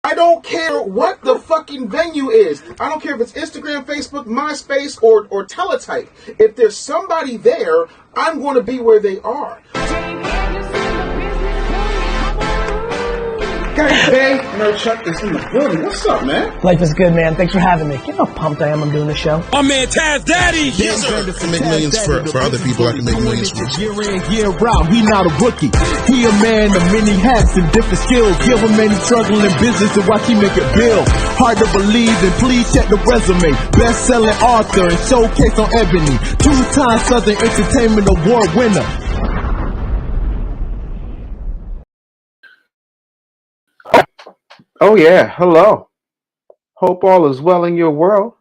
I don't care what the fucking venue is. I don't care if it's Instagram, Facebook, MySpace, or Teletype. If there's somebody there, I'm going to be where they are. Guys, Bay, Nerd Chuck is in the building. What's up, man? Life is good, man. Thanks for having me. You know how pumped I am I'm doing the show. My man Taz Daddy! Yes, sir. I can make millions for other people. I can make millions for Year in, year out, he not a rookie. He a man of many hats and different skills. Give him any struggle in business and watch he make it build. Hard to believe, and please check the resume. Best-selling author and showcase on Ebony. 2-time Southern Entertainment Award winner. Oh yeah, hello. Hope all is well in your world.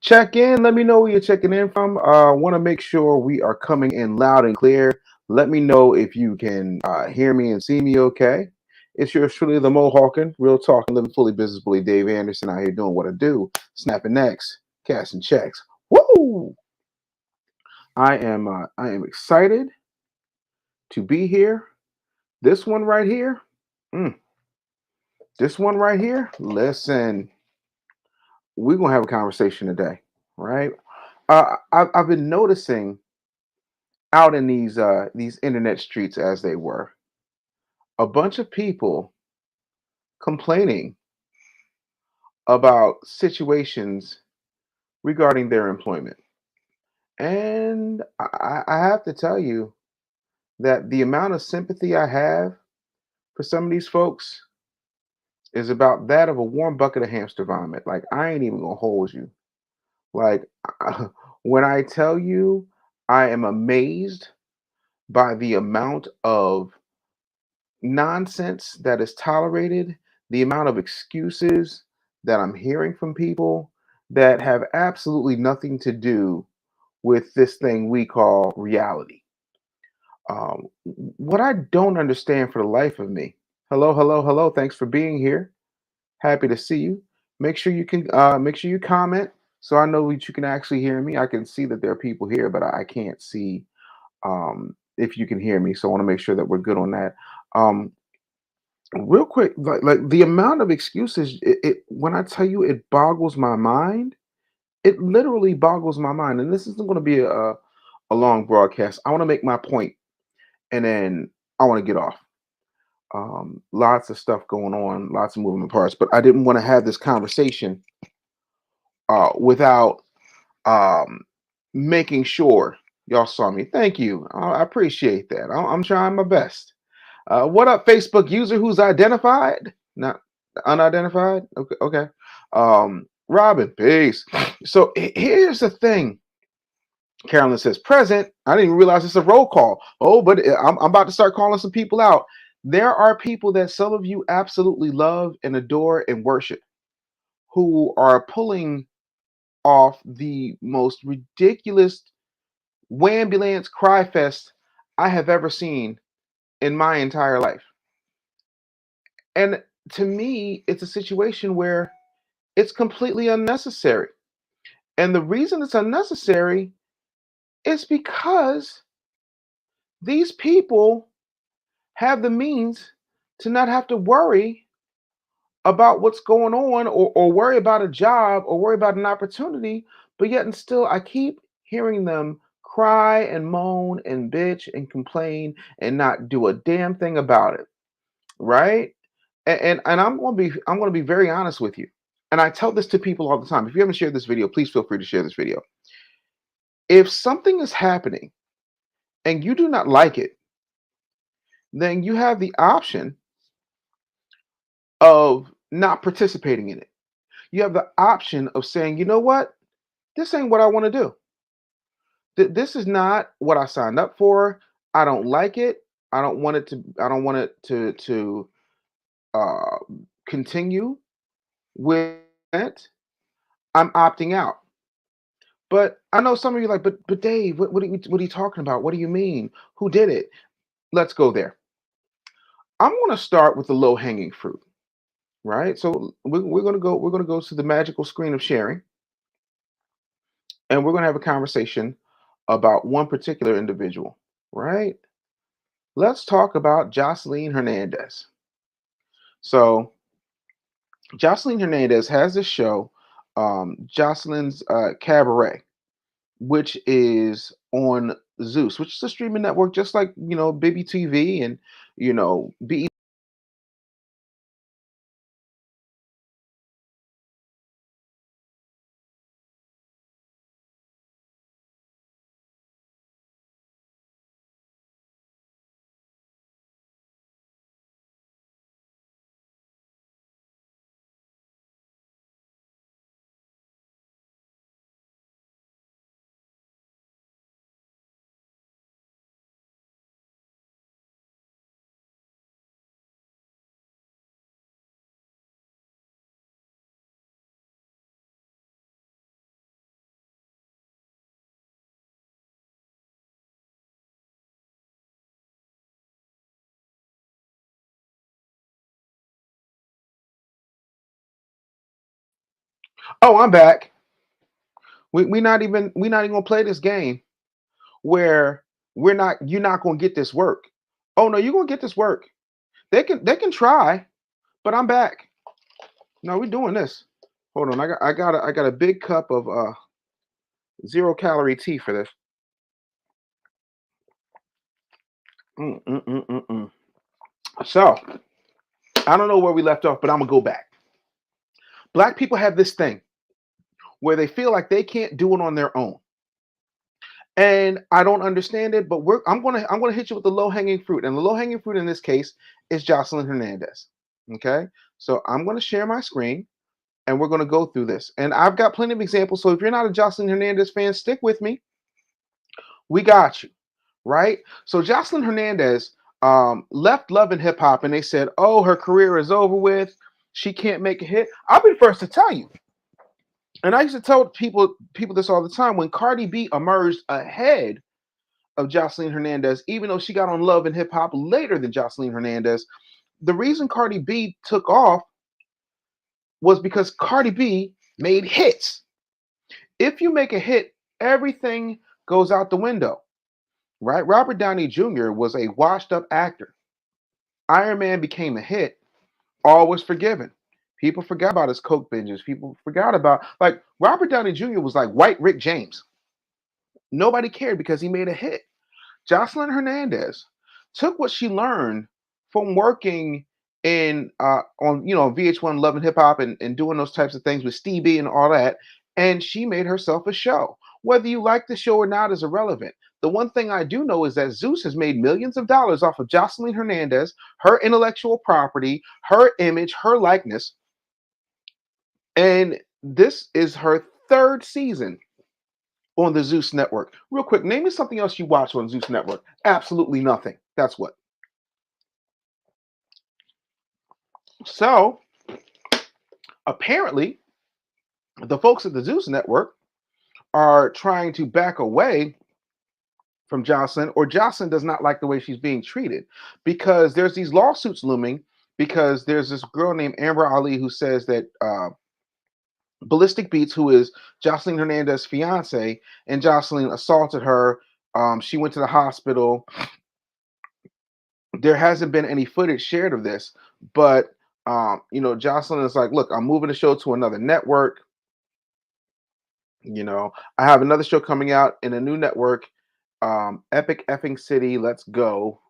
Check in. Let me know where you're checking in from. Want to make sure we are coming in loud and clear. Let me know if you can hear me and see me okay. It's yours truly, the Mohawkin, real talk, living fully business bully Dave Anderson out here doing what I do, snapping necks, cashing checks. Woo! I am excited to be here. This one right here. This one right here, listen, we're going to have a conversation today, right? I've been noticing out in these internet streets, as they were, a bunch of people complaining about situations regarding their employment. And I have to tell you that the amount of sympathy I have for some of these folks is about that of a warm bucket of hamster vomit. Like, I ain't even gonna hold you. Like, when I tell you, I am amazed by the amount of nonsense that is tolerated, the amount of excuses that I'm hearing from people that have absolutely nothing to do with this thing we call reality. What I don't understand for the life of me. Hello, hello, hello. Thanks for being here. Happy to see you. Make sure you comment so I know that you can actually hear me. I can see that there are people here, but I can't see if you can hear me. So I want to make sure that we're good on that. Real quick, like the amount of excuses, when I tell you it boggles my mind, it literally boggles my mind. And this isn't going to be a long broadcast. I want to make my point, and then I want to get off. Lots of stuff going on, lots of moving parts, but I didn't want to have this conversation without making sure y'all saw me. Thank you. I appreciate that. I'm trying my best. What up, Facebook user who's identified? Not unidentified? Okay. Robin, peace. So here's the thing. Carolyn says, present. I didn't even realize it's a roll call. Oh, but I'm about to start calling some people out. There are people that some of you absolutely love and adore and worship who are pulling off the most ridiculous wambulance cry fest I have ever seen in my entire life. And to me, it's a situation where it's completely unnecessary. And the reason it's unnecessary is because these people have the means to not have to worry about what's going on or worry about a job or worry about an opportunity, but yet and still I keep hearing them cry and moan and bitch and complain and not do a damn thing about it. Right? And I'm gonna be very honest with you. And I tell this to people all the time. If you haven't shared this video, please feel free to share this video. If something is happening and you do not like it, then you have the option of not participating in it. You have the option of saying, you know what? This ain't what I want to do. This is not what I signed up for. I don't like it. I don't want it to continue with it. I'm opting out. But I know some of you are like, but Dave, what are you talking about? What do you mean? Who did it? Let's go there. I'm going to start with the low hanging fruit, right? So we're going to go to the magical screen of sharing, and we're going to have a conversation about one particular individual, right? Let's talk about Jocelyne Hernandez. So Jocelyne Hernandez has this show, Jocelyn's Cabaret, which is on Zeus, which is a streaming network just like, Bibi TV and, BE. Oh, I'm back. We not even gonna play this game where you're not gonna get this work. Oh no, you're gonna get this work. They can try, but I'm back. No, we're doing this. Hold on, I got a big cup of 0 calorie tea for this. Mm, mm, mm, mm, mm. So I don't know where we left off, but I'm gonna go back. Black people have this thing where they feel like they can't do it on their own. And I don't understand it, but I'm gonna hit you with the low hanging fruit, and the low hanging fruit in this case is Jocelyn Hernandez. Okay, so I'm gonna share my screen, and we're gonna go through this, and I've got plenty of examples. So if you're not a Jocelyn Hernandez fan, stick with me. We got you, right? So Jocelyn Hernandez left Love and Hip Hop, and they said, "Oh, her career is over with. She can't make a hit." I'll be the first to tell you, and I used to tell people this all the time. When Cardi B emerged ahead of Jocelyn Hernandez, even though she got on Love and Hip Hop later than Jocelyn Hernandez, the reason Cardi B took off was because Cardi B made hits. If you make a hit, everything goes out the window, right? Robert Downey Jr. was a washed up actor. Iron Man became a hit, all was forgiven. People forgot about his coke binges. People forgot about, like, Robert Downey Jr. was like white Rick James. Nobody cared because he made a hit. Jocelyn Hernandez took what she learned from working in on VH1 Love and Hip Hop and doing those types of things with Stevie and all that, and she made herself a show. Whether you like the show or not is irrelevant. The one thing I do know is that Zeus has made millions of dollars off of Jocelyn Hernandez, her intellectual property, her image, her likeness, and this is her third season on the Zeus Network. Real quick, name me something else you watch on Zeus Network. Absolutely nothing. That's what. So apparently, the folks at the Zeus Network are trying to back away from Jocelyn, or Jocelyn does not like the way she's being treated, because there's these lawsuits looming. Because there's this girl named Amber Ali who says that Ballistic Beats, who is Jocelyn Hernandez's fiance, and Jocelyn assaulted her. She went to the hospital. There hasn't been any footage shared of this, but Jocelyn is like, "Look, I'm moving the show to another network. I have another show coming out in a new network, Epic Effing City. Let's go."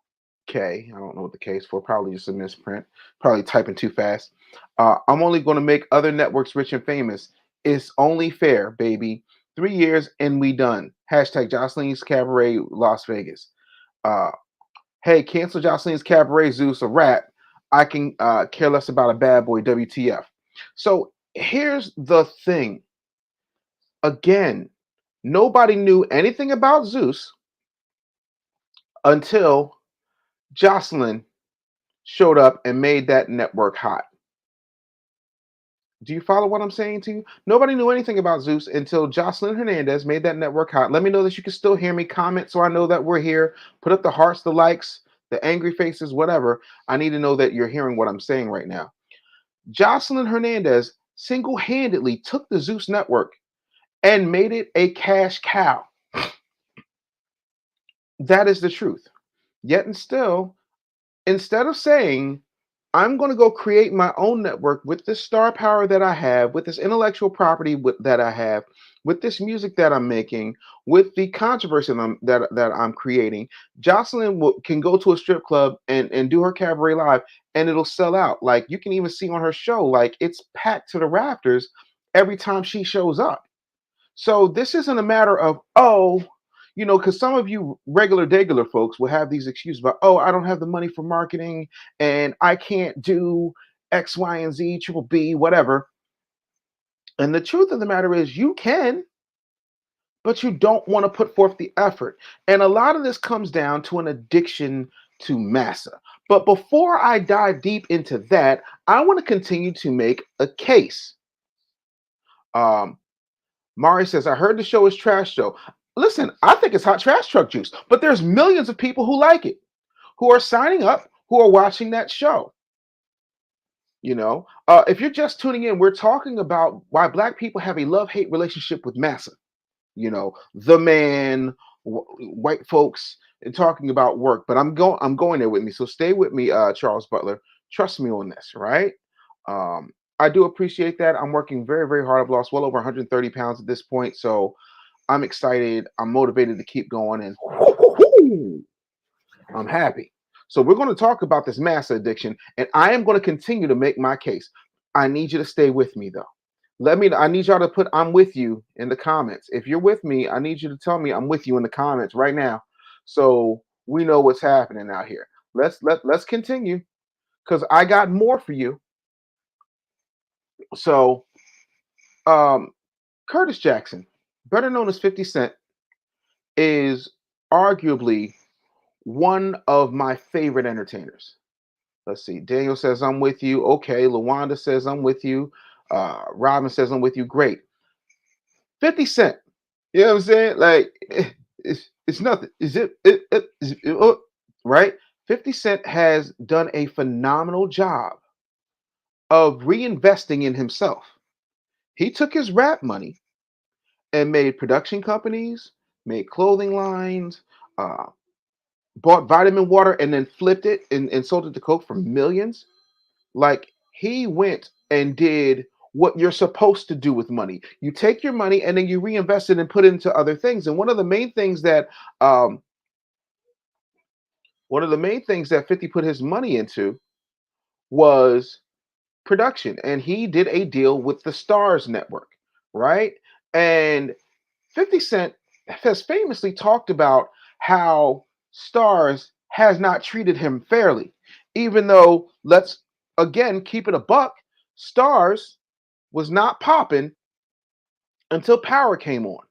K. I don't know what the K is for. Probably just a misprint. Probably typing too fast. I'm only going to make other networks rich and famous. It's only fair, baby. 3 years and we done. Hashtag Jocelyn's Cabaret, Las Vegas. Hey, cancel Jocelyn's Cabaret, Zeus, a rap. I can care less about a bad boy, WTF. So here's the thing. Again, nobody knew anything about Zeus until Jocelyn showed up and made that network hot. Do you follow what I'm saying to you? Nobody knew anything about Zeus until Jocelyn Hernandez made that network hot. Let me know that you can still hear me. Comment so I know that we're here. Put up the hearts, the likes, the angry faces, whatever. I need to know that you're hearing what I'm saying right now. Jocelyn Hernandez single-handedly took the Zeus network and made it a cash cow. That is the truth. Yet and still, instead of saying I'm going to go create my own network with this star power that I have, with this intellectual property that I have, with this music that I'm making, with the controversy that I'm creating. Jocelyn can go to a strip club and do her cabaret live, and it'll sell out. Like you can even see on her show, like it's packed to the rafters every time she shows up. So this isn't a matter of, oh, because some of you regular folks will have these excuses about, oh, I don't have the money for marketing and I can't do X, Y, and Z, triple B, whatever. And the truth of the matter is you can, but you don't want to put forth the effort. And a lot of this comes down to an addiction to Massa. But before I dive deep into that, I want to continue to make a case. Mari says, I heard the show is trash show. Listen, I think it's hot trash truck juice, but there's millions of people who like it, who are signing up, who are watching that show. If you're just tuning in, we're talking about why Black people have a love-hate relationship with Massa. The man, white folks, and talking about work. But I'm going there with me. So stay with me, Charles Butler. Trust me on this, right? I do appreciate that. I'm working very, very hard. I've lost well over 130 pounds at this point. So I'm excited. I'm motivated to keep going. And I'm happy. So we're going to talk about this Massa addiction. And I am going to continue to make my case. I need you to stay with me, though. I need y'all to put I'm with you in the comments. If you're with me, I need you to tell me I'm with you in the comments right now. So we know what's happening out here. Let's continue, because I got more for you. So, Curtis Jackson, better known as 50 Cent, is arguably one of my favorite entertainers. Let's see. Daniel says, I'm with you. Okay. Lawanda says, I'm with you. Robin says, I'm with you. Great. 50 Cent. You know what I'm saying? Like, it's nothing. Right? 50 Cent has done a phenomenal job of reinvesting in himself. He took his rap money and made production companies, made clothing lines, bought vitamin water, and then flipped it and sold it to Coke for millions. Like, he went and did what you're supposed to do with money. You take your money and then you reinvest it and put it into other things. And one of the main things that 50 put his money into was production. And he did a deal with the Stars Network, right? And 50 Cent has famously talked about how Stars has not treated him fairly, even though, let's again keep it a buck, Stars was not popping until Power came on.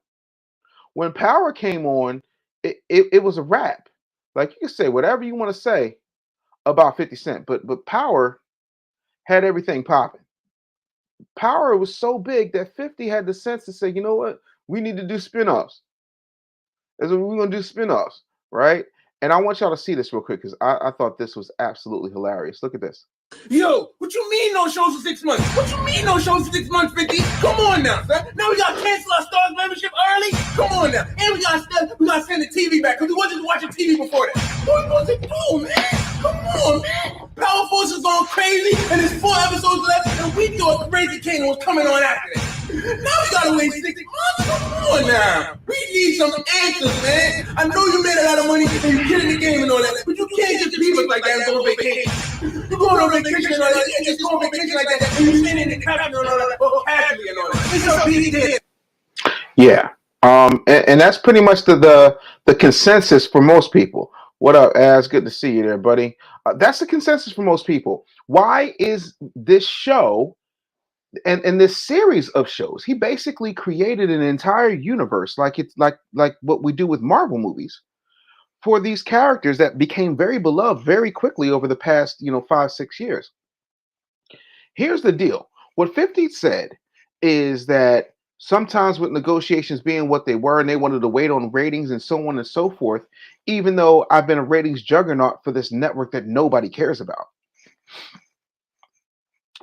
When Power came on, it was a wrap. Like, you can say whatever you want to say about 50 Cent, but Power had everything popping. Power was so big that 50 had the sense to say, you know what? We need to do spinoffs. That's what we're going to do, spinoffs, right? And I want y'all to see this real quick, because I thought this was absolutely hilarious. Look at this. Yo, what you mean no shows for 6 months? What you mean no shows for 6 months, 50? Come on now, son. Now we got to cancel our Stars membership early? Come on now. And we got to send the TV back, because we wasn't watching TV before that. What was it do, man? Come on, man. Power Force is going crazy, and there's 4 episodes left, and we thought Crazy Kingdom was coming on after that. Now we got to wait 6 months? Come on now. We need some answers, man. I know you made a lot of money, and you get in the game and all that, but you can't just leave us like that and go on vacation. You going on vacation and all that, you just go on vacation like that, and you stand in the country and all that, happily and all that. It's a big deal. Yeah. And that's pretty much the consensus for most people. What up, Az? Good to see you there, buddy. That's the consensus for most people. Why is this show and this series of shows? He basically created an entire universe, like it's like what we do with Marvel movies, for these characters that became very beloved very quickly over the past 5-6 years. Here's the deal. What 50 said is that sometimes with negotiations being what they were, and they wanted to wait on ratings and so on and so forth, even though I've been a ratings juggernaut for this network that nobody cares about.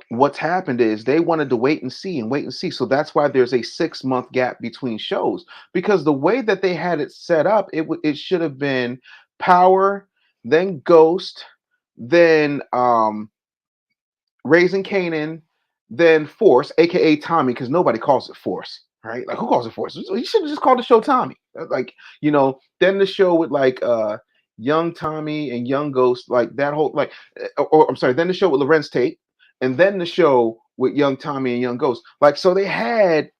What's happened is they wanted to wait and see. So that's why there's a 6-month gap between shows, because the way that they had it set up, it should have been Power, then Ghost, then Raising Kanan, then Force, aka Tommy, because nobody calls it Force, right? Like who calls it Force? You should have just called the show Tommy. Like, then the show with like young Tommy and young Ghost, like that whole or I'm sorry, then the show with Lorenz Tate, and then the show with young Tommy and young Ghost. Like, so they had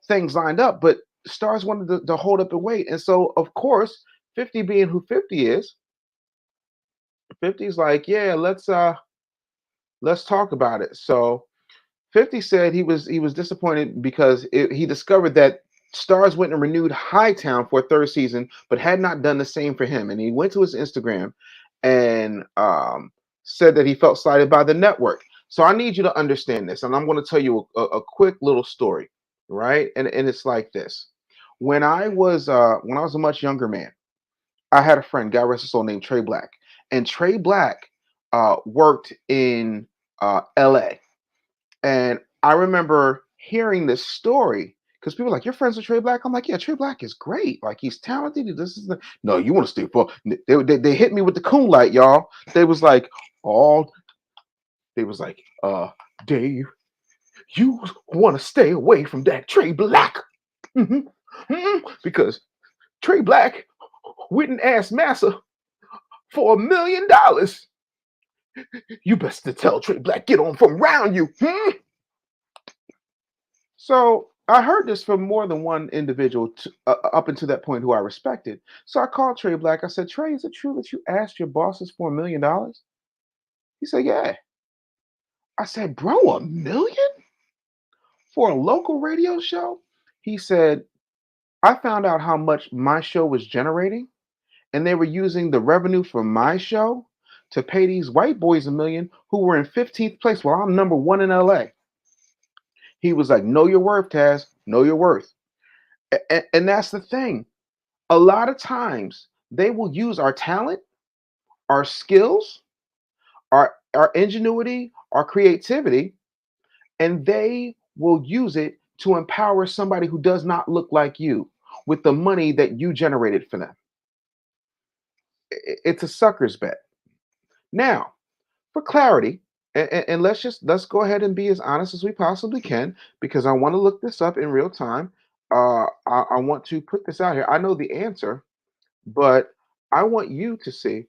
things lined up, but Stars wanted to hold up and wait. And so of course, 50 being who 50 is, 50's like, yeah, let's talk about it. So 50 said he was disappointed because he discovered that Stars went and renewed Hightown for a third season, but had not done the same for him. And he went to his Instagram and said that he felt slighted by the network. So I need you to understand this, and I'm going to tell you a quick little story, right? And it's like this: when I was a much younger man, I had a friend, God rest his soul, named Trey Black, and Trey Black worked in L.A. And I remember hearing this story because people were like, "You're friends with Trey Black?" I'm like, "Yeah, Trey Black is great. Like, he's talented. No, you want to stay for." They hit me with the coon light, y'all. They was like, Dave, you want to stay away from that Trey Black. Because Trey Black wouldn't ask Massa for $1 million. You best to tell Trey Black, get on from around you. So I heard this from more than one individual up until that point who I respected. So I called Trey Black. I said, Trey, is it true that you asked your bosses for $1 million? He said, yeah. I said, bro, $1 million for a local radio show? He said, I found out how much my show was generating, and they were using the revenue from my show to pay these white boys $1 million who were in 15th place while I'm number 1 in LA. He was like, know your worth, Taz. Know your worth. And that's the thing. A lot of times they will use our talent, our skills, our ingenuity, our creativity, and they will use it to empower somebody who does not look like you with the money that you generated for them. It's a sucker's bet. Now, for clarity, and let's go ahead and be as honest as we possibly can, because I want to look this up in real time. I want to put this out here. I know the answer, but I want you to see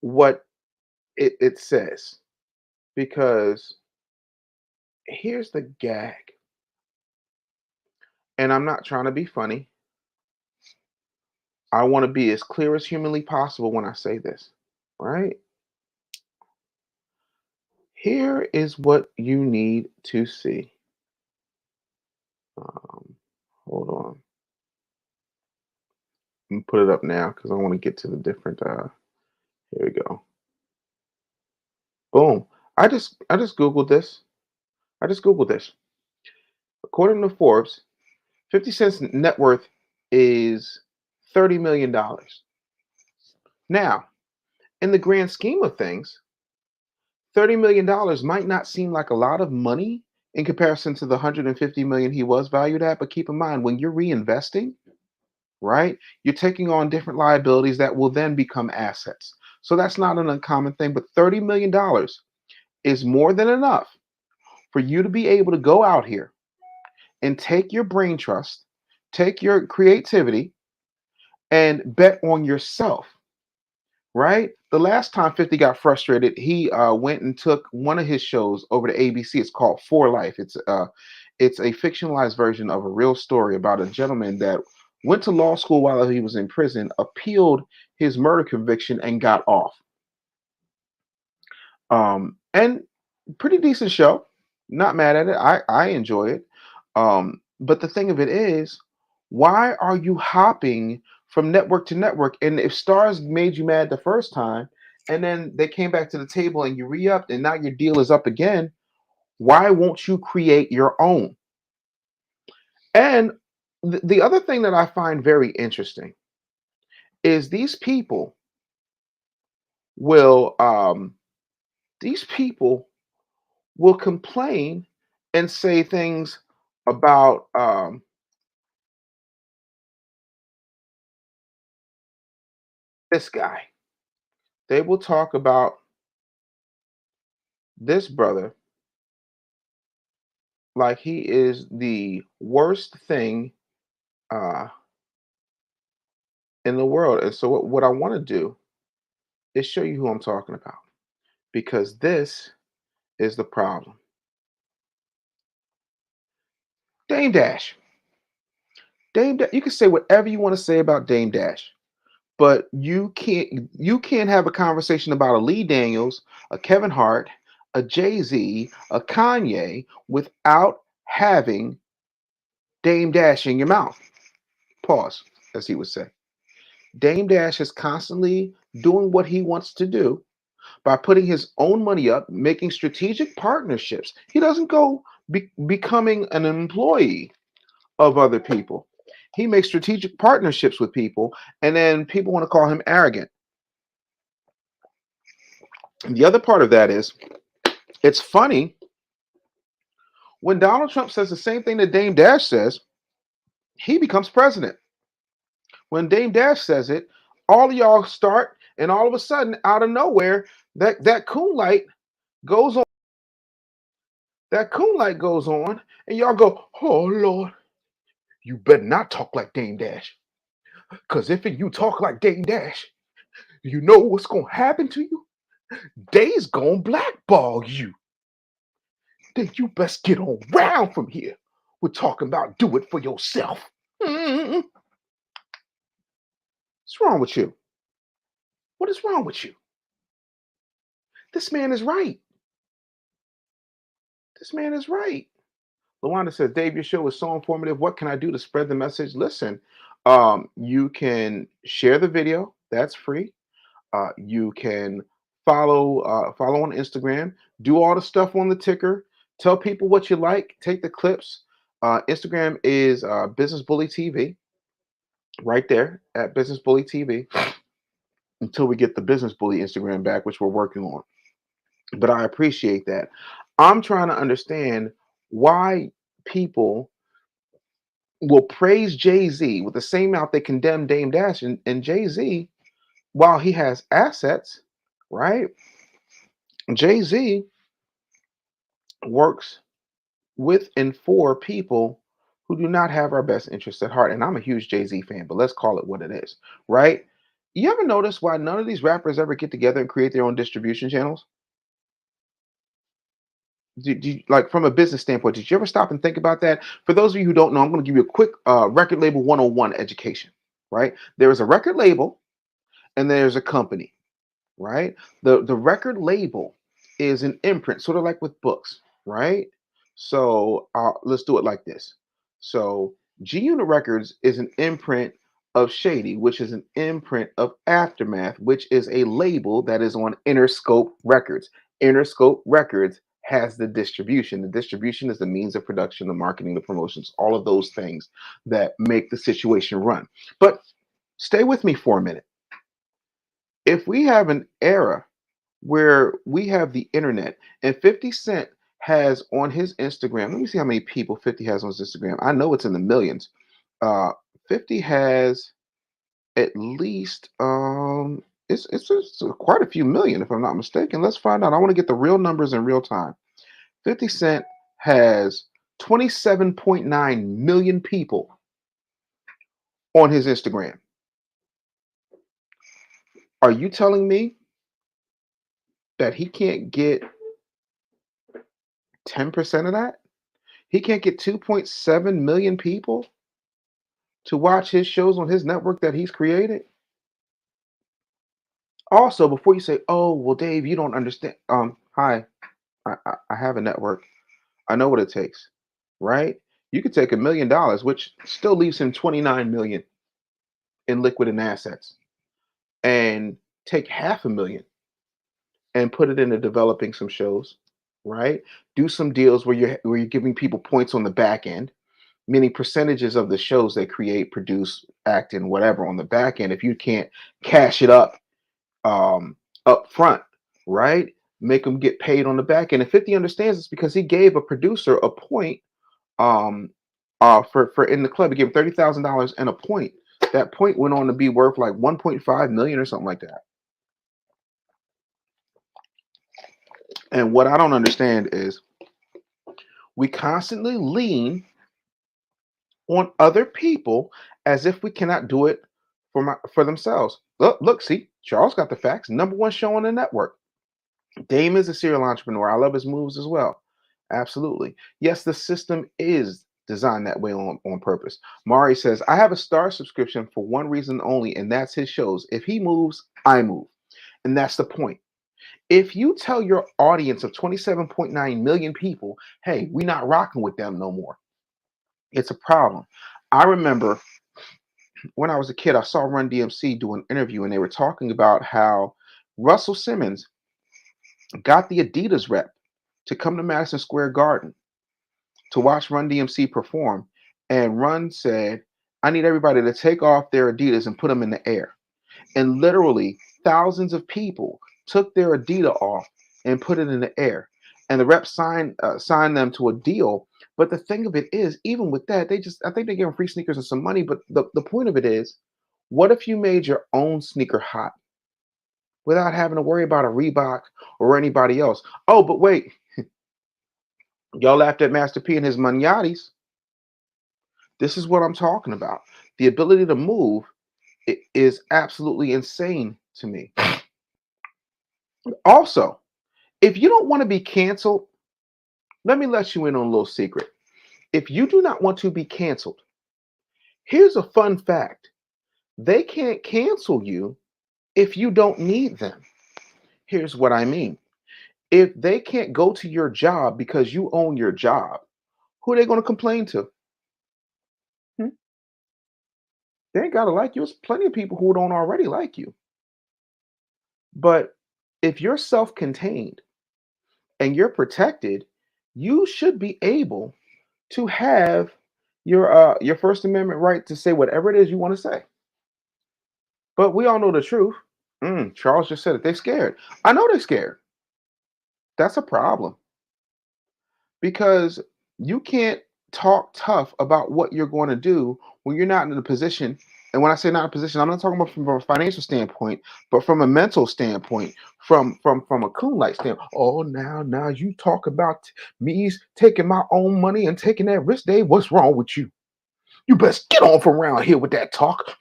what it says, because here's the gag. And I'm not trying to be funny. I want to be as clear as humanly possible when I say this, right? Here is what you need to see. Hold on. I'm gonna put it up now because I want to get to the different. Here we go. Boom. I just googled this. According to Forbes, 50 Cent's net worth is $30 million. Now, in the grand scheme of things, $30 million might not seem like a lot of money in comparison to the $150 million he was valued at, but keep in mind, when you're reinvesting, right, you're taking on different liabilities that will then become assets. So that's not an uncommon thing, but $30 million is more than enough for you to be able to go out here and take your brain trust, take your creativity, and bet on yourself, right? The last time 50 got frustrated, he went and took one of his shows over to ABC. It's called For Life. It's a fictionalized version of a real story about a gentleman that went to law school while he was in prison, appealed his murder conviction, and got off. And pretty decent show. Not mad at it. I enjoy it. But the thing of it is, why are you hopping from network to network? And if Stars made you mad the first time, and then they came back to the table and you re-upped, and now your deal is up again, why won't you create your own? And the other thing that I find very interesting is these people will complain and say things about this guy. They will talk about this brother like he is the worst thing uh, in the world. And so, what I want to do is show you who I'm talking about because this is the problem. Dame Dash. You can say whatever you want to say about Dame Dash, but you can't have a conversation about a Lee Daniels, a Kevin Hart, a Jay-Z, a Kanye without having Dame Dash in your mouth. Pause, as he would say. Dame Dash is constantly doing what he wants to do by putting his own money up, making strategic partnerships. He doesn't go becoming an employee of other people. He makes strategic partnerships with people, and then people want to call him arrogant. And the other part of that is, it's funny when Donald Trump says the same thing that Dame Dash says, he becomes president. When Dame Dash says it, all of y'all start, and all of a sudden, out of nowhere, that coon light goes on. That coon light goes on, and y'all go, "Oh Lord, you better not talk like Dame Dash, because if you talk like Dame Dash, you know what's gonna happen to you? They's gonna blackball you. Then you best get on round from here. We're talking about do it for yourself." What's wrong with you? What is wrong with you? This man is right. This man is right. Luanda says, Dave, your show is so informative. What can I do to spread the message? Listen, you can share the video. That's free. You can follow on Instagram. Do all the stuff on the ticker. Tell people what you like. Take the clips. Instagram is Business Bully TV. Right there at Business Bully TV. Until we get the Business Bully Instagram back, which we're working on. But I appreciate that. I'm trying to understand why people will praise Jay-Z with the same mouth they condemn Dame Dash and Jay-Z while he has assets, right? Jay-Z works with and for people who do not have our best interests at heart. And I'm a huge Jay-Z fan, but let's call it what it is, right? You ever notice why none of these rappers ever get together and create their own distribution channels? Like from a business standpoint, did you ever stop and think about that? For those of you who don't know, I'm going to give you a quick record label 101 education, right? There is a record label and there's a company, right? The record label is an imprint, sort of like with books, right? So let's do it like this. So G Unit Records is an imprint of Shady, which is an imprint of Aftermath, which is a label that is on Interscope Records. Interscope Records has the distribution. The distribution is the means of production, the marketing, the promotions, all of those things that make the situation run. But stay with me for a minute. If we have an era where we have the internet and 50 Cent has on his Instagram, let me see how many people 50 has on his Instagram. I know it's in the millions. 50 has at least it's quite a few million, if I'm not mistaken. Let's find out. I want to get the real numbers in real time. 50 Cent has 27.9 million people on his Instagram. Are you telling me that he can't get 10% of that? He can't get 2.7 million people to watch his shows on his network that he's created? Also, before you say, "Oh, well, Dave, you don't understand." Hi, I have a network. I know what it takes, right? You could take $1 million, which still leaves him 29 million in liquid and assets, and take $500,000 and put it into developing some shows, right? Do some deals where you're giving people points on the back end, meaning percentages of the shows they create, produce, act in, whatever on the back end. If you can't cash it up up front, right? Make them get paid on the back end. And 50 understands this because he gave a producer a point for in the club. He gave $30,000 and a point. That point went on to be worth like 1.5 million or something like that. And what I don't understand is we constantly lean on other people as if we cannot do it for themselves. Look, see, Charles got the facts. #1 show on the network. Dame is a serial entrepreneur. I love his moves as well. Absolutely. Yes, the system is designed that way on purpose. Mari says, I have a Star subscription for one reason only, and that's his shows. If he moves, I move. And that's the point. If you tell your audience of 27.9 million people, hey, we're not rocking with them no more, it's a problem. I remember when I was a kid, I saw Run DMC do an interview, and they were talking about how Russell Simmons got the Adidas rep to come to Madison Square Garden to watch Run DMC perform. And Run said, I need everybody to take off their Adidas and put them in the air. And literally thousands of people took their Adidas off and put it in the air. And the rep signed them to a deal. But the thing of it is, even with that, I think they gave them free sneakers and some money. But the point of it is, what if you made your own sneaker hot without having to worry about a Reebok or anybody else? Oh, but wait. Y'all laughed at Master P and his Manyatis. This is what I'm talking about. The ability to move is absolutely insane to me. Also, if you don't want to be canceled, let me let you in on a little secret. If you do not want to be canceled, here's a fun fact. They can't cancel you if you don't need them. Here's what I mean. If they can't go to your job because you own your job, who are they going to complain to? They ain't got to like you. There's plenty of people who don't already like you. But if you're self-contained and you're protected, you should be able to have your First Amendment right to say whatever it is you want to say. But we all know the truth. Charles just said it. They're scared. I know they're scared. That's a problem. Because you can't talk tough about what you're going to do when you're not in a position. And when I say not a position, I'm not talking about from a financial standpoint, but from a mental standpoint, from a coon light standpoint. Oh, now you talk about me taking my own money and taking that risk, Dave. What's wrong with you? You best get on from around here with that talk.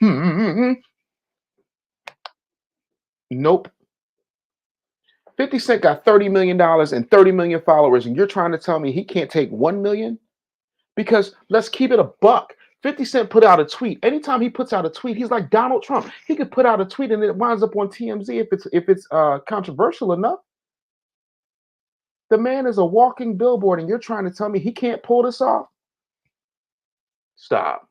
Nope. 50 Cent got $30 million and 30 million followers, and you're trying to tell me he can't take 1 million? Because let's keep it a buck. 50 Cent put out a tweet. Anytime he puts out a tweet, he's like Donald Trump. He could put out a tweet and it winds up on TMZ if it's controversial enough. The man is a walking billboard, and you're trying to tell me he can't pull this off? Stop.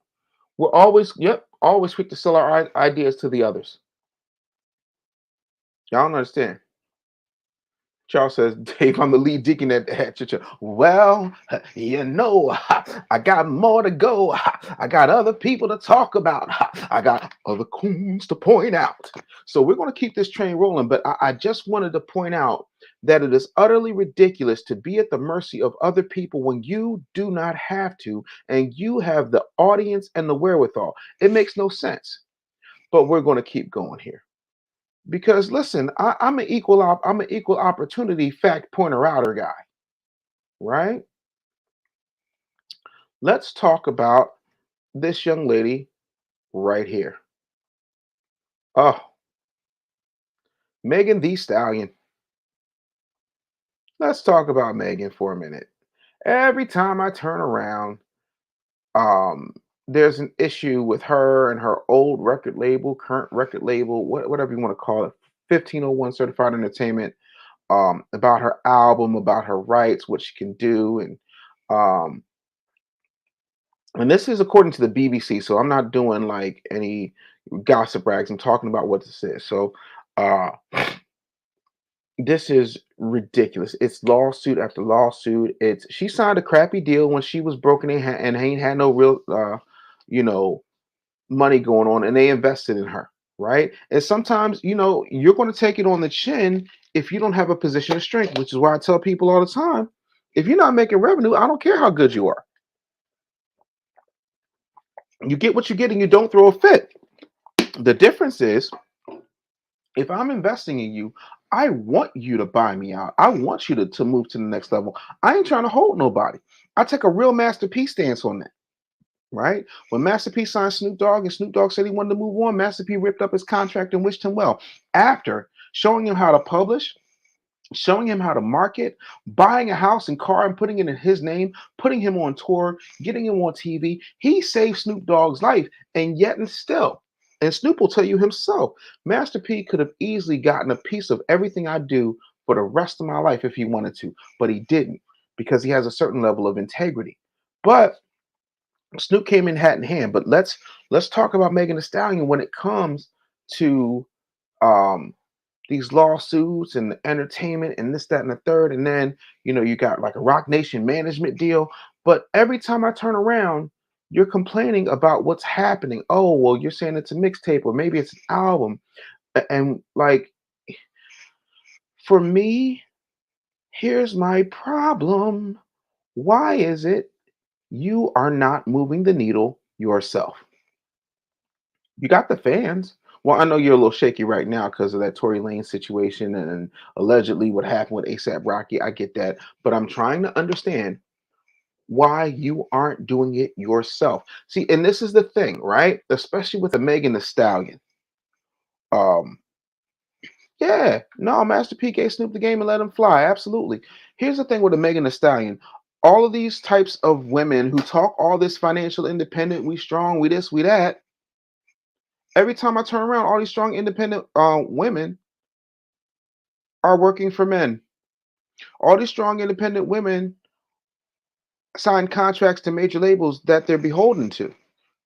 We're always quick to sell our ideas to the others. Y'all don't understand. Charles says, Dave, I'm the lead deacon at church. Well, I got more to go. I got other people to talk about. I got other coons to point out. So we're going to keep this train rolling. But I just wanted to point out that it is utterly ridiculous to be at the mercy of other people when you do not have to, and you have the audience and the wherewithal. It makes no sense. But we're going to keep going here. Because listen, I'm an equal opportunity fact pointer outer guy, right? Let's talk about this young lady right here. Oh, Megan Thee Stallion. Let's talk about Megan for a minute. Every time I turn around, there's an issue with her and her old record label, current record label, whatever you want to call it, 1501 Certified Entertainment. About her album, about her rights, what she can do, and this is according to the BBC. So I'm not doing like any gossip rags. I'm talking about what this is. So this is ridiculous. It's lawsuit after lawsuit. She signed a crappy deal when she was broken and ain't had no real, money going on, and they invested in her. Right. And sometimes, you're going to take it on the chin if you don't have a position of strength, which is why I tell people all the time, if you're not making revenue, I don't care how good you are. You get what you get and you don't throw a fit. The difference is, if I'm investing in you, I want you to buy me out. I want you to move to the next level. I ain't trying to hold nobody. I take a real Master P stance on that, right? When Master P signed Snoop Dogg and Snoop Dogg said he wanted to move on, Master P ripped up his contract and wished him well. After showing him how to publish, showing him how to market, buying a house and car and putting it in his name, putting him on tour, getting him on TV, he saved Snoop Dogg's life. And yet and still, and Snoop will tell you himself, Master P could have easily gotten a piece of everything I do for the rest of my life if he wanted to, but he didn't because he has a certain level of integrity. But Snoop came in hat in hand. But let's talk about Megan Thee Stallion when it comes to these lawsuits and the entertainment and this, that, and the third. And then, you got like a Rock Nation management deal. But every time I turn around, you're complaining about what's happening. Oh, well, you're saying it's a mixtape or maybe it's an album. And like, for me, here's my problem. Why is it you are not moving the needle yourself? You got the fans. Well, I know you're a little shaky right now because of that Tory Lanez situation and allegedly what happened with ASAP Rocky. I get that. But I'm trying to understand why you aren't doing it yourself. See, and this is the thing, right? Especially with the Megan Thee Stallion. Yeah, no, Master P gave Snoop the game and let him fly. Absolutely. Here's the thing with the Megan Thee Stallion. All of these types of women who talk all this financial independent, we strong, we this, we that. Every time I turn around, all these strong independent women are working for men. All these strong independent women sign contracts to major labels that they're beholden to,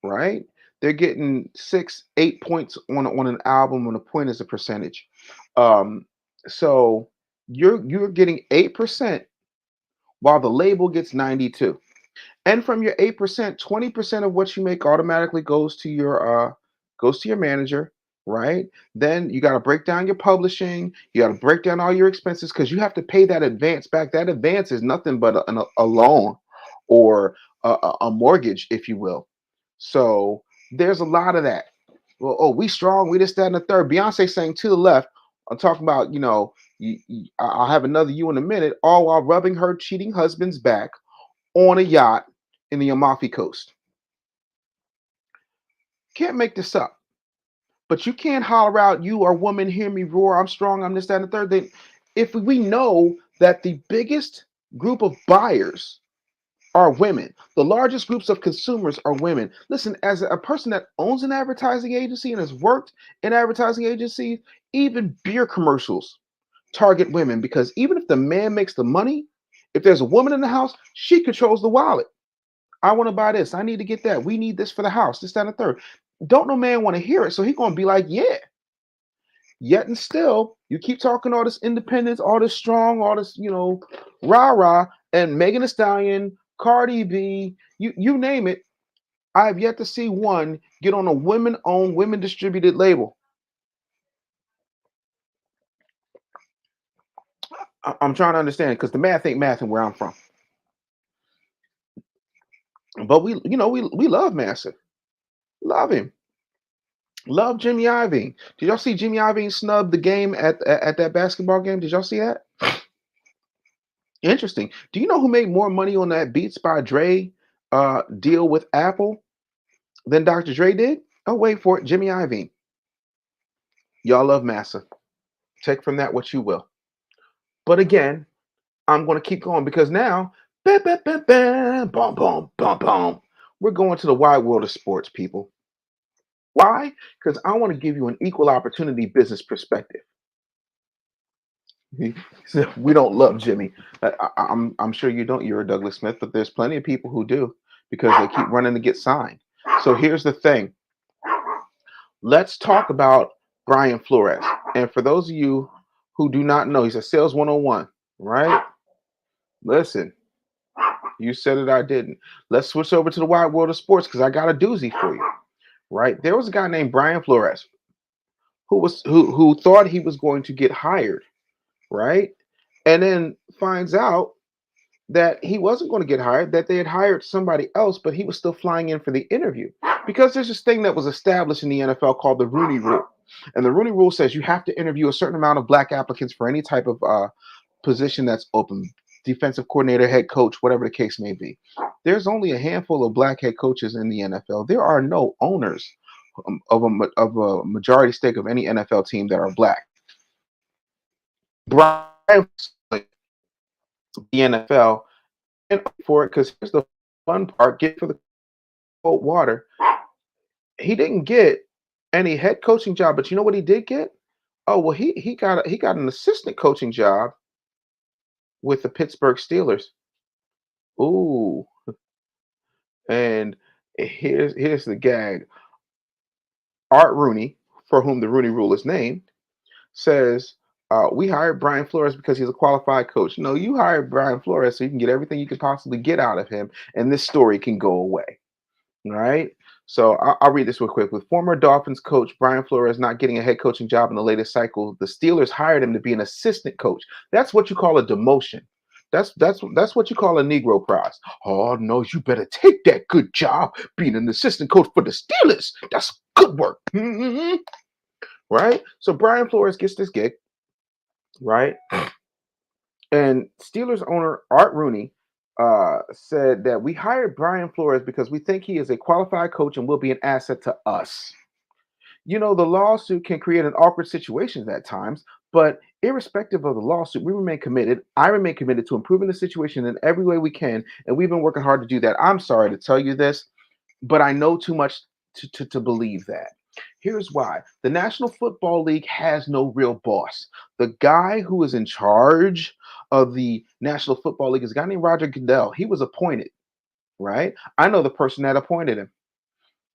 right? They're getting 6, 8 points on an album, and a point is a percentage. So you're getting 8% while the label gets 92. And from your 8%, 20% of what you make automatically goes to your manager, right? Then you got to break down your publishing, you got to break down all your expenses because you have to pay that advance back. That advance is nothing but a loan or a mortgage, if you will. So there's a lot of that. Well, oh, we strong, we this, that, and the third. Beyonce saying to the left, I'm talking about, I'll have another you in a minute, all while rubbing her cheating husband's back on a yacht in the Amalfi Coast. Can't make this up. But you can't holler out, you are woman, hear me roar, I'm strong, I'm this, that, and the third. Then if we know that the biggest group of buyers are women, the largest groups of consumers are women. Listen, as a person that owns an advertising agency and has worked in advertising agencies, even beer commercials target women because even if the man makes the money, if there's a woman in the house, she controls the wallet. I want to buy this. I need to get that. We need this for the house. This, that, and the third. Don't no man want to hear it. So he's going to be like, yeah. Yet and still, you keep talking all this independence, all this strong, all this, rah-rah, and Megan Thee Stallion, Cardi B, you name it. I have yet to see one get on a women-owned, women-distributed label. I'm trying to understand because the math ain't mathing where I'm from. But we love Massa. Love him. Love Jimmy Iovine. Did y'all see Jimmy Iovine snub the game at that basketball game? Did y'all see that? Interesting. Do you know who made more money on that Beats by Dre deal with Apple than Dr. Dre did? Oh, wait for it. Jimmy Iovine. Y'all love Massa. Take from that what you will. But again, I'm going to keep going because now, bam, bam, bam, bam, boom, boom, boom, boom. We're going to the wide world of sports, people. Why? Because I want to give you an equal opportunity business perspective. We don't love Jimmy. I'm sure you don't. You're a Douglas Smith, but there's plenty of people who do because they keep running to get signed. So here's the thing. Let's talk about Brian Flores. And for those of you who do not know, he's a sales 101, right? Listen, you said it, I didn't. Let's switch over to the wide world of sports because I got a doozy for you, right? There was a guy named Brian Flores who thought he was going to get hired, right? And then finds out that he wasn't going to get hired, that they had hired somebody else, but he was still flying in for the interview. Because there's this thing that was established in the NFL called the Rooney Rule. And the Rooney Rule says you have to interview a certain amount of black applicants for any type of position that's open, defensive coordinator, head coach, whatever the case may be. There's only a handful of black head coaches in the NFL. There are no owners of a majority stake of any NFL team that are black. Brian, the NFL, and for it, because here's the fun part: get for the cold water. He didn't get any head coaching job, but you know what he did get? Oh well, he got an assistant coaching job with the Pittsburgh Steelers. Ooh, and here's the gag. Art Rooney, for whom the Rooney Rule is named, says we hired Brian Flores because he's a qualified coach. No, you hired Brian Flores so you can get everything you could possibly get out of him, and this story can go away. Right? So I'll read this real quick. With former Dolphins coach Brian Flores not getting a head coaching job in the latest cycle, the Steelers hired him to be an assistant coach. That's what you call a demotion. That's what you call a Negro prize. Oh no, you better take that good job being an assistant coach for the Steelers. That's good work. Mm-hmm. Right? So Brian Flores gets this gig, right? And Steelers owner Art Rooney said that we hired Brian Flores because we think he is a qualified coach and will be an asset to us. You know, the lawsuit can create an awkward situation at times, but irrespective of the lawsuit, we remain committed. I remain committed to improving the situation in every way we can, and we've been working hard to do that. I'm sorry to tell you this, but I know too much to believe that. Here's why. The National Football League has no real boss. The guy who is in charge of the National Football League is a guy named Roger Goodell. He was appointed, right? I know the person that appointed him.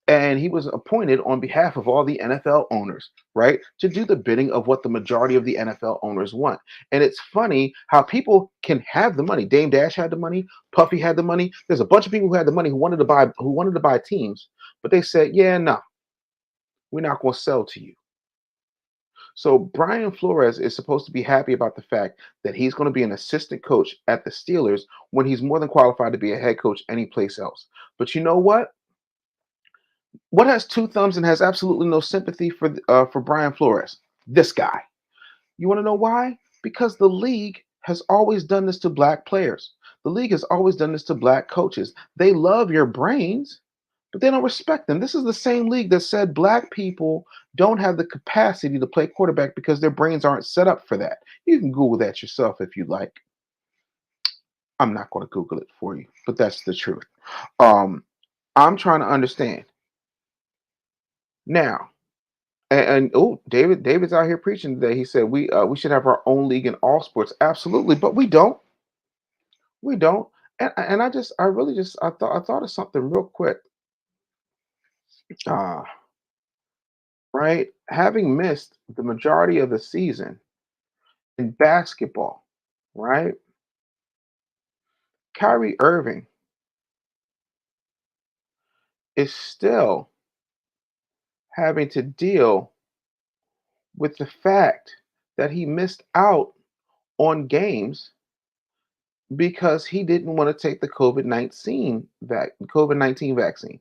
And he was appointed on behalf of all the NFL owners, right? To do the bidding of what the majority of the NFL owners want. And it's funny how people can have the money. Dame Dash had the money, Puffy had the money. There's a bunch of people who had the money who wanted to buy teams, but they said, yeah, no, we're not going to sell to you. So Brian Flores is supposed to be happy about the fact that he's going to be an assistant coach at the Steelers when he's more than qualified to be a head coach anyplace else. But you know what? What has two thumbs and has absolutely no sympathy for Brian Flores? This guy. You want to know why? Because the league has always done this to black players. The league has always done this to black coaches. They love your brains, but they don't respect them. This is the same league that said black people don't have the capacity to play quarterback because their brains aren't set up for that. You can Google that yourself if you like. I'm not going to Google it for you, but that's the truth. I'm trying to understand. Now, oh, David's out here preaching today. He said we should have our own league in all sports. Absolutely, but we don't. We don't. And I thought of something real quick. Right? Having missed the majority of the season in basketball, right? Kyrie Irving is still having to deal with the fact that he missed out on games because he didn't want to take the COVID-19 vaccine.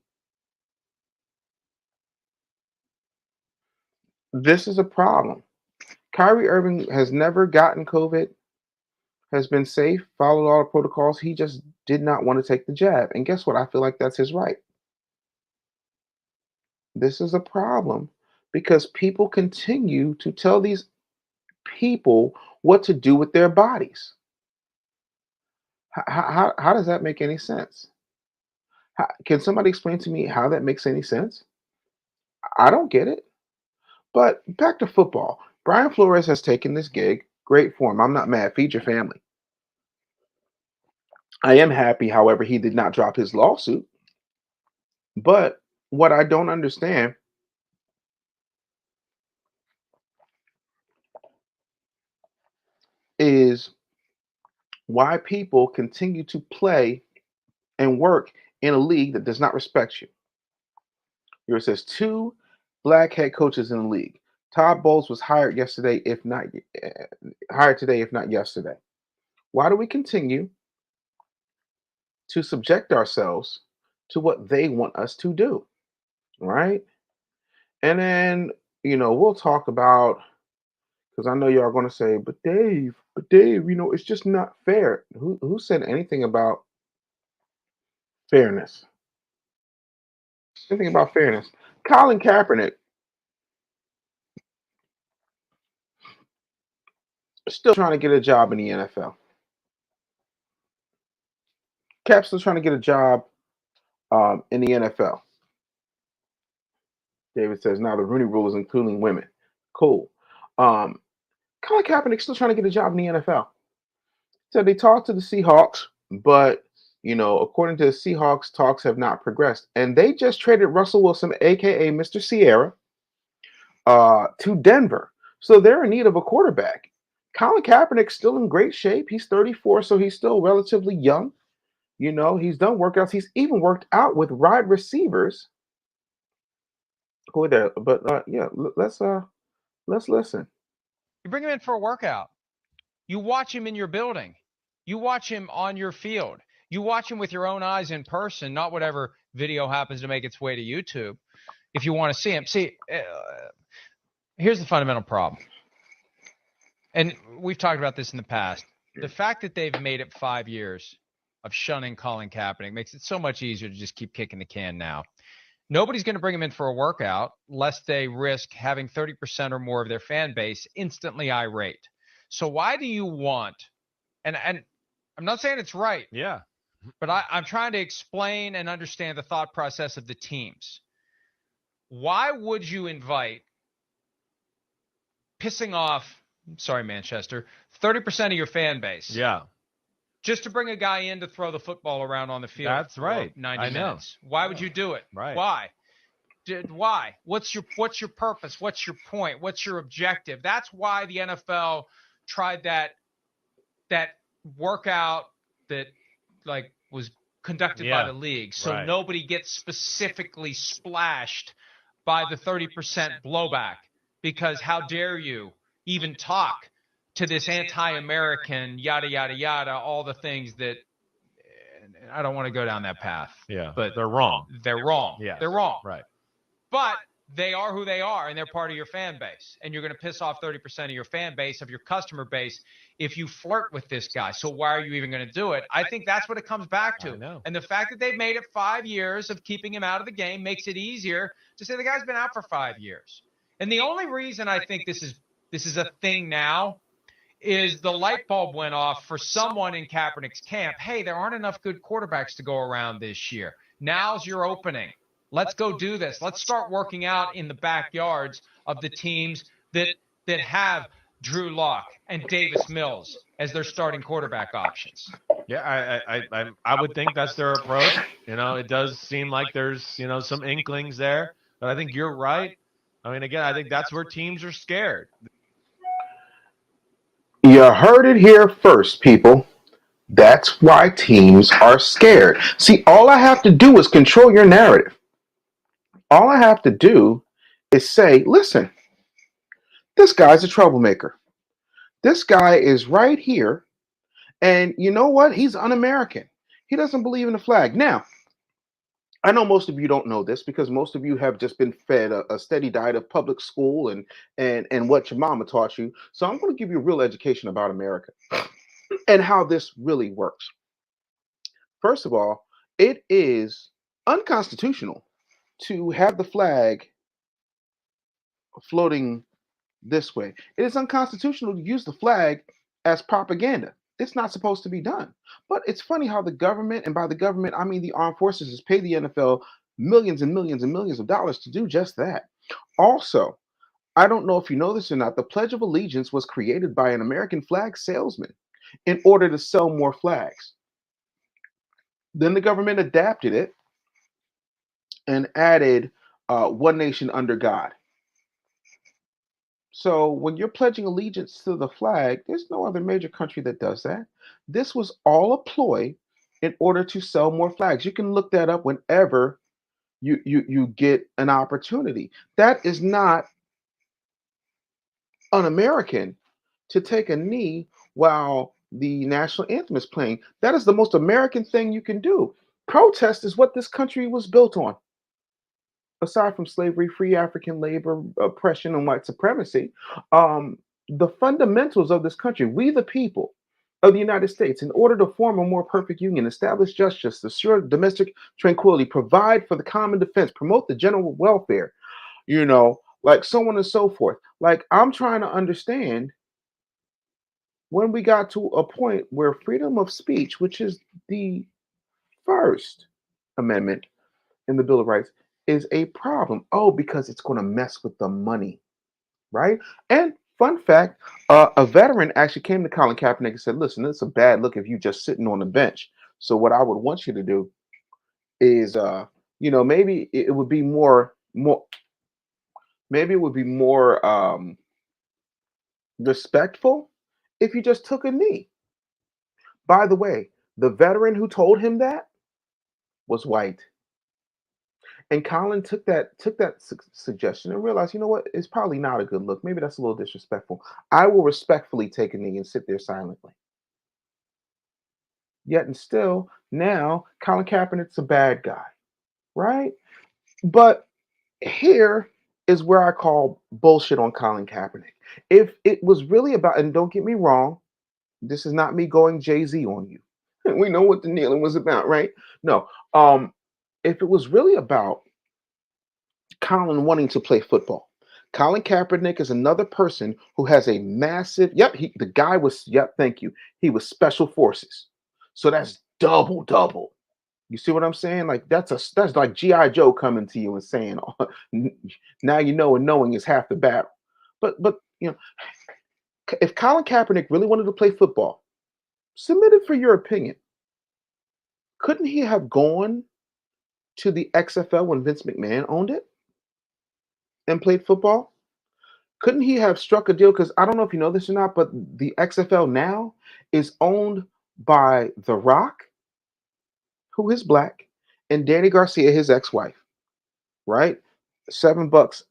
This is a problem. Kyrie Irving has never gotten COVID, has been safe, followed all the protocols. He just did not want to take the jab. And guess what? I feel like that's his right. This is a problem because people continue to tell these people what to do with their bodies. How does that make any sense? Can somebody explain to me how that makes any sense? I don't get it. But back to football. Brian Flores has taken this gig. Great for him. I'm not mad. Feed your family. I am happy, however, he did not drop his lawsuit. But what I don't understand is why people continue to play and work in a league that does not respect you. Here it says 2 black head coaches in the league. Todd Bowles was hired today, if not yesterday. Why do we continue to subject ourselves to what they want us to do? Right? And then we'll talk about, because I know y'all are going to say, but Dave, it's just not fair. Who said anything about fairness? Anything about fairness? Colin Kaepernick is still trying to get a job in the NFL. Cap's still trying to get a job in the NFL. David says, now the Rooney Rule is including women. Cool. Colin Kaepernick's still trying to get a job in the NFL. So they talked to the Seahawks, but, according to the Seahawks, talks have not progressed. And they just traded Russell Wilson, a.k.a. Mr. Sierra, to Denver. So they're in need of a quarterback. Colin Kaepernick's still in great shape. He's 34, so he's still relatively young. He's done workouts. He's even worked out with wide receivers. Go there, but let's listen. You bring him in for a workout. You watch him in your building. You watch him on your field. You watch him with your own eyes in person, not whatever video happens to make its way to YouTube. If you want to see him, here's the fundamental problem. And we've talked about this in the past. The fact that they've made it 5 years of shunning Colin Kaepernick makes it so much easier to just keep kicking the can now. Nobody's going to bring him in for a workout lest they risk having 30% or more of their fan base instantly irate. So why do you want, and I'm not saying it's right, but I'm trying to explain and understand the thought process of the teams. Why would you invite pissing off, sorry, Manchester, 30% of your fan base? Yeah. Just to bring a guy in to throw the football around on the field. That's right. 90 minutes. Why would you do it? Right. Why? Why? What's your purpose? What's your point? What's your objective? That's why the NFL tried that workout that was conducted by the league. So nobody gets specifically splashed by the 30% blowback, because how dare you even talk to this anti-American, yada, yada, yada, all the things that I don't want to go down that path. Yeah. But they're wrong. They're wrong. Yeah. They're wrong. Right. But they are who they are, and they're part of your fan base. And you're going to piss off 30% of your fan base, of your customer base, if you flirt with this guy. So why are you even going to do it? I think that's what it comes back to. I know. And the fact that they've made it 5 years of keeping him out of the game makes it easier to say the guy's been out for 5 years. And the only reason I think this is a thing now is the light bulb went off for someone in Kaepernick's camp. Hey, there aren't enough good quarterbacks to go around this year. Now's your opening. Let's go do this. Let's start working out in the backyards of the teams that have Drew Lock and Davis Mills as their starting quarterback options. Yeah, I would think that's their approach. It does seem like there's, some inklings there, but I think you're right. I mean, again, I think that's where teams are scared. You heard it here first, people. That's why teams are scared. See, all I have to do is control your narrative. All I have to do is say, listen, this guy's a troublemaker. This guy is right here. And you know what? He's un-American. He doesn't believe in the flag. Now, I know most of you don't know this because most of you have just been fed a steady diet of public school and what your mama taught you. So I'm going to give you a real education about America and how this really works. First of all, it is unconstitutional to have the flag floating this way. It is unconstitutional to use the flag as propaganda. It's not supposed to be done. But it's funny how the government, and by the government, I mean the armed forces, has paid the NFL millions and millions and millions of dollars to do just that. Also, I don't know if you know this or not, the Pledge of Allegiance was created by an American flag salesman in order to sell more flags. Then the government adapted it and added one nation under God. So when you're pledging allegiance to the flag, there's no other major country that does that. This was all a ploy in order to sell more flags. You can look that up whenever you get an opportunity. That is not un-American to take a knee while the national anthem is playing. That is the most American thing you can do. Protest is what this country was built on. aside from slavery, free African labor, oppression, and white supremacy, um, the fundamentals of this country, we the people of the United States, in order to form a more perfect union, establish justice, assure domestic tranquility, provide for the common defense, promote the general welfare, like so on and so forth. Like, I'm trying to understand when we got to a point where freedom of speech, which is the First Amendment in the Bill of Rights, is a problem. Oh, because it's going to mess with the money, right? And fun fact, a veteran actually came to Colin Kaepernick and said, "Listen, it's a bad look if you just sitting on the bench. So what I would want you to do is, maybe it would be more, maybe it would be more respectful if you just took a knee." By the way, the veteran who told him that was white. And Colin took that suggestion and realized, you know what, it's probably not a good look. Maybe that's a little disrespectful. I will respectfully take a knee and sit there silently. Yet and still, now Colin Kaepernick's a bad guy, right? But here is where I call bullshit on Colin Kaepernick. If it was really about, and don't get me wrong, this is not me going Jay-Z on you. We know what the kneeling was about, right? No. If it was really about Colin wanting to play football, Colin Kaepernick is another person who has a massive, the guy was, thank you. He was special forces. So that's double double. You see what I'm saying? Like that's like G.I. Joe coming to you and saying, oh, now you know, and knowing is half the battle. But if Colin Kaepernick really wanted to play football, submit it for your opinion. Couldn't he have gone to the XFL when Vince McMahon owned it and played football? Couldn't he have struck a deal? Because I don't know if you know this or not, but the XFL now is owned by The Rock, who is black, and Danny Garcia, his ex-wife, right? $7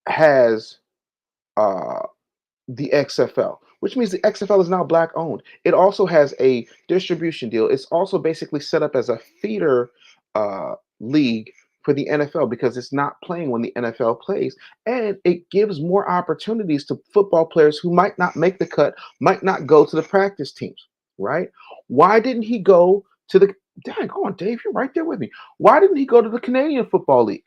has the XFL, which means the XFL is now black owned. It also has a distribution deal. It's also basically set up as a feeder league for the NFL because it's not playing when the NFL plays. And it gives more opportunities to football players who might not make the cut, might not go to the practice teams, right? Why didn't he go to the, dang, go on, Dave, you're right there with me. Why didn't he go to the Canadian Football League?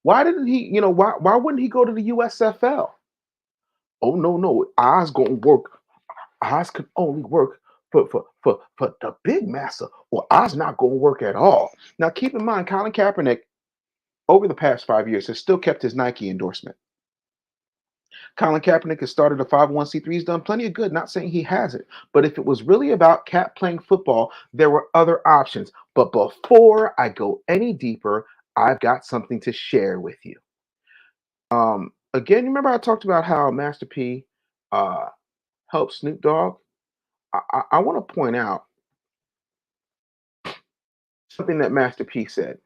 Why didn't he, why wouldn't he go to the USFL? Oh, no, Oz gonna work. Oz can only work for the big Massa, or Oz not gonna work at all. Now, keep in mind, Colin Kaepernick, over the past 5 years, has still kept his Nike endorsement. Colin Kaepernick has started a 501c3. He's done plenty of good, not saying he hasn't. But if it was really about Cap playing football, there were other options. But before I go any deeper, I've got something to share with you. Again, remember I talked about how Master P helped Snoop Dogg? I want to point out something that Master P said,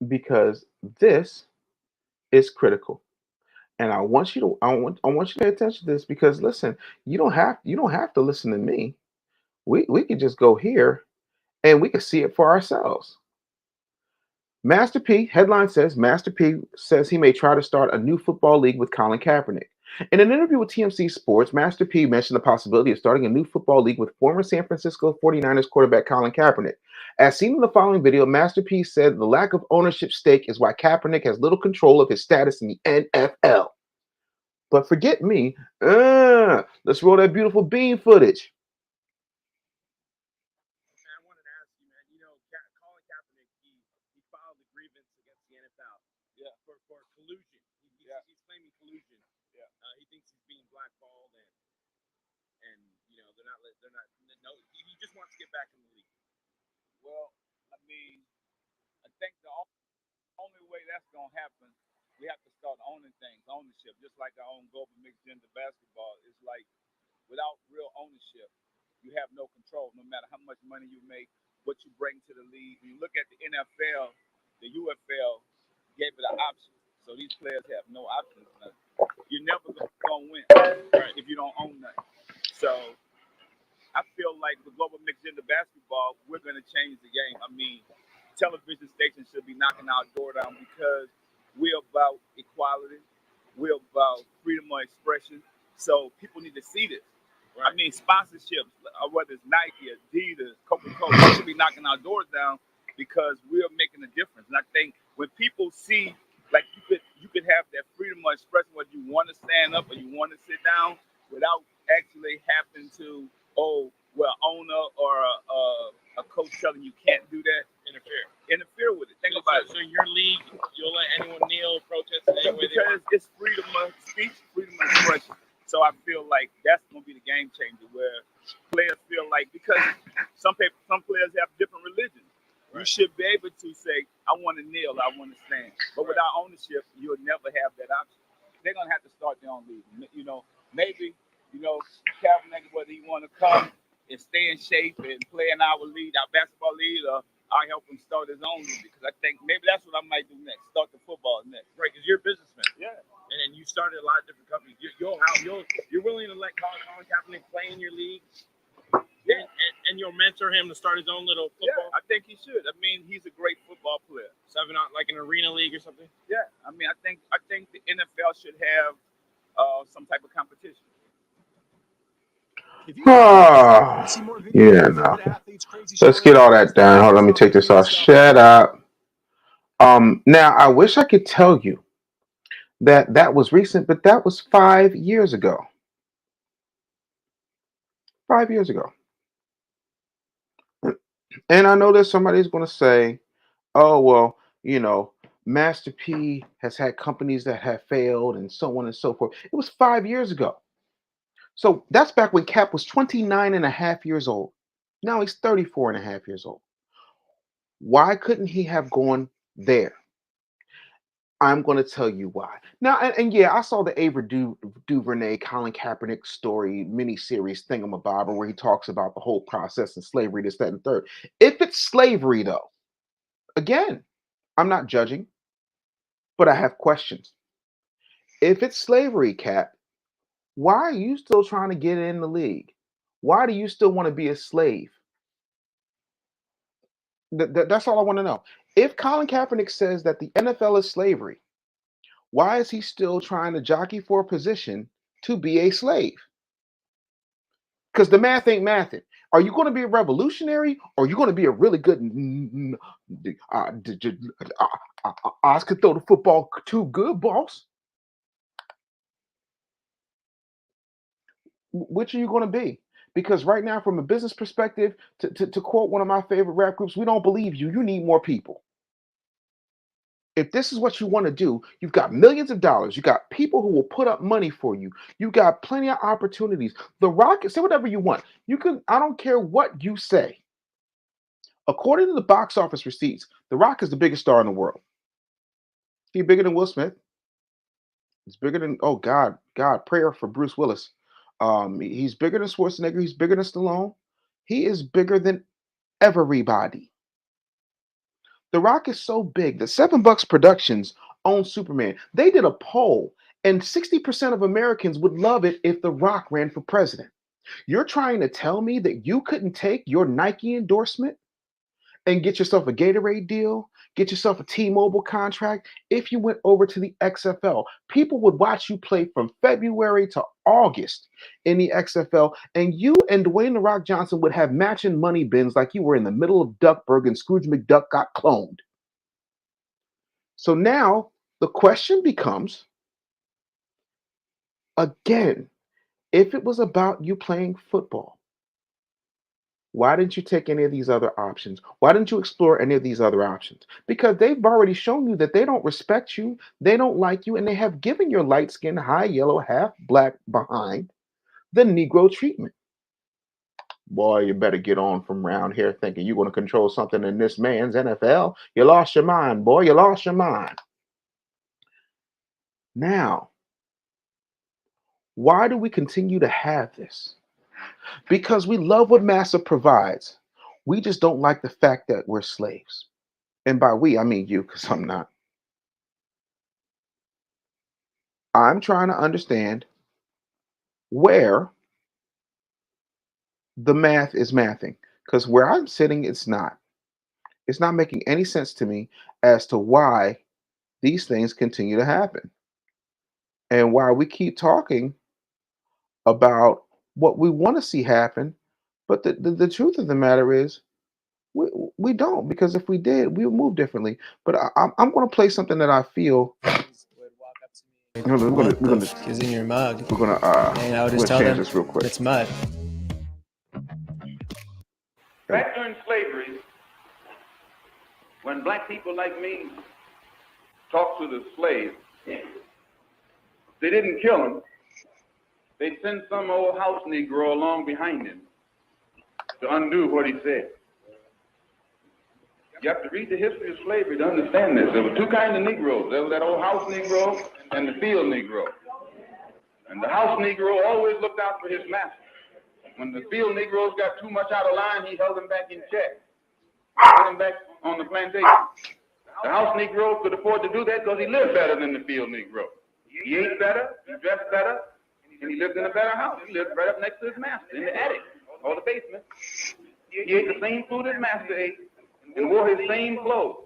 because this is critical. And I want you to pay attention to this, because listen, you don't have to listen to me. We can just go here and we can see it for ourselves. Master P, headline says, Master P says he may try to start a new football league with Colin Kaepernick. In an interview with TMC Sports, Master P mentioned the possibility of starting a new football league with former San Francisco 49ers quarterback Colin Kaepernick. As seen in the following video, Master P said the lack of ownership stake is why Kaepernick has little control of his status in the NFL. But forget me. Let's roll that beautiful bean footage. He just wants to get back in the league. Well, I mean, I think the only way that's going to happen, we have to start owning things, ownership, just like I own global mixed gender basketball. It's like, without real ownership, you have no control, no matter how much money you make, what you bring to the league. When you look at the NFL, the UFL gave it an option. So these players have no options. You're never going to win, right, if you don't own nothing. So I feel like with global mixed gender basketball, we're going finna change the game. I mean, television stations should be knocking our door down because we're about equality. We're about freedom of expression. So people need to see this. Right. I mean, sponsorships, whether it's Nike, Adidas, Coca-Cola, they should be knocking our doors down because we're making a difference. And I think when people see, like, you could have that freedom of expression whether you want to stand up or you want to sit down without actually having to, owner or a coach telling you can't do that. Interfere with it. Think about it. So in your league, you'll let anyone kneel, protest in any way they want? Because it's freedom of speech, freedom of expression. So I feel like that's going to be the game changer where players feel like, because some players have different religions. Right. You should be able to say, I want to kneel, I want to stand. But without ownership, you'll never have that option. They're going to have to start their own league. Maybe, Kaepernick, whether he want to come and stay in shape and play in our league, our basketball league, or I'll help him start his own league. Because I think maybe that's what I might do next, start the football next. Right, because you're a businessman. Yeah. And you started a lot of different companies. You're willing to let Colin Kaepernick play in your league? Yeah. And you'll mentor him to start his own little football? Yeah, I think he should. I mean, he's a great football player. So not like an arena league or something? Yeah. I mean, I think the NFL should have some type of competition. Yeah, no. Let's get all that down. Hold on, let me take this off. Shut up. Now I wish I could tell you that was recent, but that was 5 years ago. 5 years ago. And I know that somebody's going to say, oh, well, Master P has had companies that have failed and so on and so forth. It was 5 years ago. So that's back when Cap was 29 and a half years old. Now he's 34 and a half years old. Why couldn't he have gone there? I'm going to tell you why. Now, and yeah, I saw the Ava DuVernay, Colin Kaepernick story miniseries thingamabobber where he talks about the whole process and slavery, this, that, and third. If it's slavery, though, again, I'm not judging, but I have questions. If it's slavery, Cap, why are you still trying to get in the league? Why do you still want to be a slave? That's all I want to know. If Colin Kaepernick says that the NFL is slavery, why is he still trying to jockey for a position to be a slave? Because the math ain't mathing. Are you going to be a revolutionary, or are you going to be a really good Oz could throw the football too good, boss? Which are you going to be? Because right now, from a business perspective, to quote one of my favorite rap groups, we don't believe you. You need more people. If this is what you want to do, you've got millions of dollars. You got people who will put up money for you. You've got plenty of opportunities. The Rock, say whatever you want. You can, I don't care what you say. According to the box office receipts, The Rock is the biggest star in the world. He's bigger than Will Smith. He's bigger than, oh God, prayer for Bruce Willis. He's bigger than Schwarzenegger. He's bigger than Stallone. He is bigger than everybody. The Rock is so big that $7 Productions owns Superman. They did a poll, and 60% of Americans would love it if The Rock ran for president. You're trying to tell me that you couldn't take your Nike endorsement and get yourself a Gatorade deal, get yourself a T-Mobile contract if you went over to the XFL? People would watch you play from February to August in the XFL, and you and Dwayne "The Rock" Johnson would have matching money bins like you were in the middle of Duckburg and Scrooge McDuck got cloned. So now the question becomes, again, if it was about you playing football, why didn't you take any of these other options? Why didn't you explore any of these other options? Because they've already shown you that they don't respect you, they don't like you, and they have given your light-skinned, high yellow, half black behind the Negro treatment. Boy, you better get on from around here thinking you're going to control something in this man's NFL. You lost your mind, boy. You lost your mind. Now, why do we continue to have this? Because we love what Massa provides. We just don't like the fact that we're slaves. And by we, I mean you, because I'm not. I'm trying to understand where the math is mathing. Because where I'm sitting, it's not. It's not making any sense to me as to why these things continue to happen and why we keep talking about what we want to see happen. But the truth of the matter is, we don't, because if we did, we would move differently. But I'm going to play something that I feel. We're gonna is in your mug? We're gonna and I would just tell change them this real quick. it's mud. Back during slavery, when black people like me talked to the slaves, they didn't kill him. They'd send some old house Negro along behind him to undo what he said. You have to read the history of slavery to understand this. There were two kinds of Negroes. There was that old house Negro and the field Negro. And the house Negro always looked out for his master. When the field Negroes got too much out of line, he held them back in check. Put them back on the plantation. The house Negro could afford to do that because he lived better than the field Negro. He ate better, he dressed better, and he lived in a better house. He lived right up next to his master, in the attic or the basement. He ate the same food his master ate and wore his same clothes.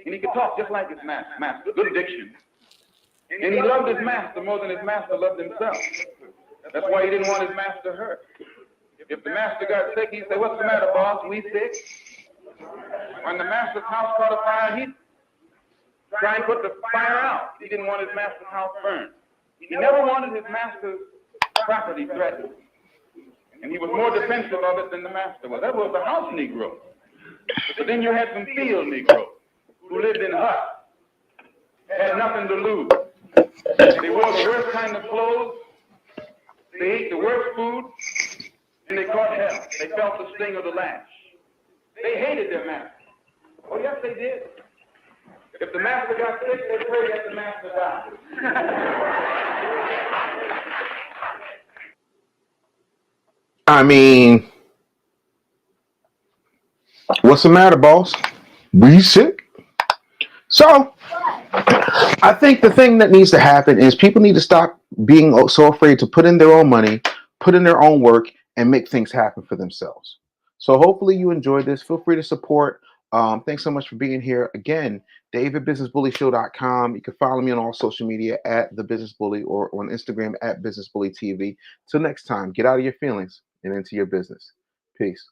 And he could talk just like his master, good diction. And he loved his master more than his master loved himself. That's why he didn't want his master hurt. If the master got sick, he'd say, "What's the matter, boss? We sick?" When the master's house caught a fire, he'd try and put the fire out. He didn't want his master's house burned. He never wanted his master's property threatened. And he was more defensive of it than the master was. That was the house Negro. But then you had some field Negroes who lived in huts, had nothing to lose. They wore the worst kind of clothes, they ate the worst food, and they caught hell. They felt the sting of the lash. They hated their master. Oh, yes, they did. If the master got sick, they prayed that the master died. I mean, what's the matter, boss? We sick? So, I think the thing that needs to happen is people need to stop being so afraid to put in their own money, put in their own work, and make things happen for themselves. So hopefully you enjoyed this. Feel free to support. Thanks so much for being here. Again, DavidBusinessBullyShow.com. You can follow me on all social media at The Business Bully or on Instagram at Business Bully TV. Till next time, get out of your feelings and into your business. Peace.